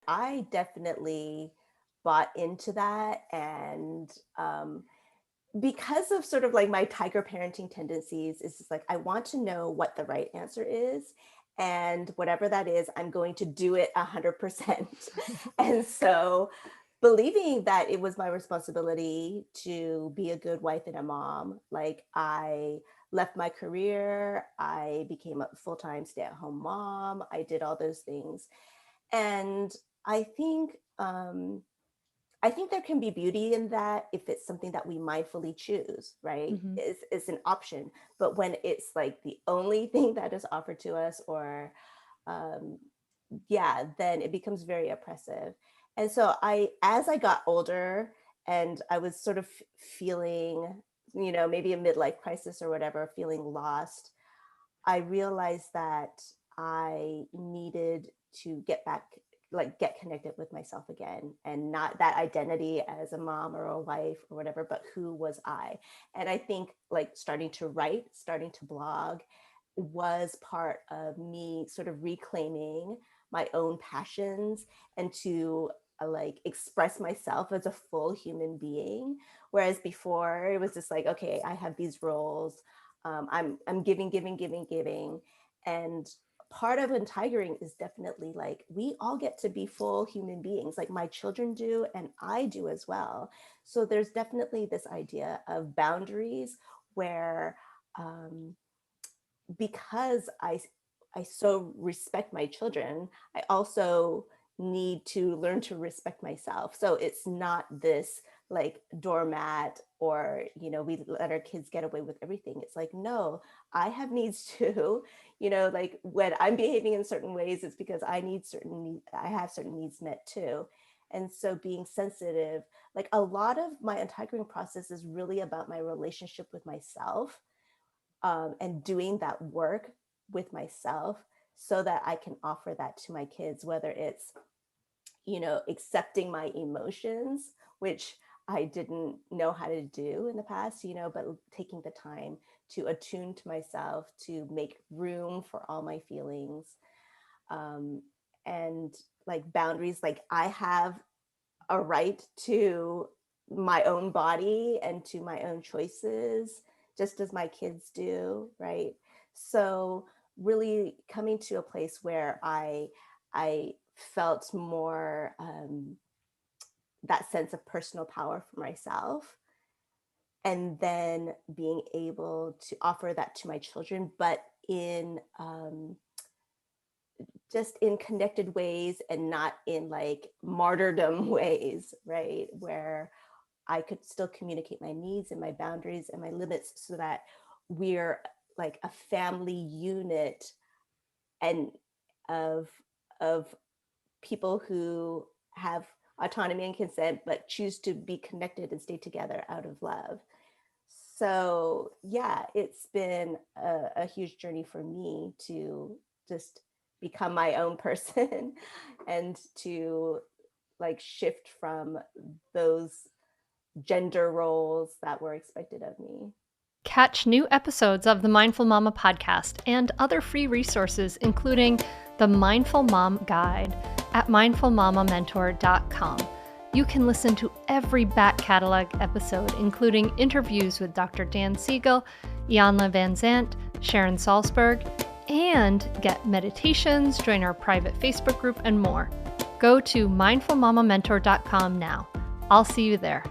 I definitely bought into that. And because of sort of like my tiger parenting tendencies, is just like, I want to know what the right answer is. And whatever that is, I'm going to do it 100%. And so believing that it was my responsibility to be a good wife and a mom, like I left my career, I became a full-time stay-at-home mom, I did all those things. And I think I think there can be beauty in that if it's something that we mindfully choose, right? Hmm. It's an option. But when it's like the only thing that is offered to us, or um, yeah, then it becomes very oppressive. And so as I got older and I was sort of feeling, maybe a midlife crisis or whatever, feeling lost, I realized that I needed to get back, like get connected with myself again, and not that identity as a mom or a wife or whatever, but who was I? And I think like starting to write, starting to blog was part of me sort of reclaiming my own passions and to like express myself as a full human being. Whereas before it was just like, okay, I have these roles, I'm giving, giving, giving, giving. And part of Untigering is definitely like, we all get to be full human beings, like my children do, and I do as well. So there's definitely this idea of boundaries where, um, because I so respect my children, I also need to learn to respect myself. So it's not this like doormat, or we let our kids get away with everything. It's like, no, I have needs too. Like when I'm behaving in certain ways, it's because I have certain needs met too. And so being sensitive, like a lot of my untigering process is really about my relationship with myself, and doing that work with myself so that I can offer that to my kids, whether it's, accepting my emotions, which I didn't know how to do in the past, but taking the time to attune to myself, to make room for all my feelings. Um, and like boundaries, like I have a right to my own body and to my own choices, just as my kids do, right? So really coming to a place where I felt more, that sense of personal power for myself, and then being able to offer that to my children, but in, just in connected ways and not in like martyrdom ways, right? Where I could still communicate my needs and my boundaries and my limits so that we're like a family unit, and of of people who have autonomy and consent but choose to be connected and stay together out of love. So yeah, it's been a huge journey for me to just become my own person and to like shift from those gender roles that were expected of me. Catch new episodes of the Mindful Mama podcast and other free resources, including the Mindful Mom Guide at mindfulmamamentor.com. You can listen to every back catalog episode, including interviews with Dr. Dan Siegel, Ianla Van Zant, Sharon Salzberg, and get meditations, join our private Facebook group, and more. Go to mindfulmamamentor.com now. I'll see you there.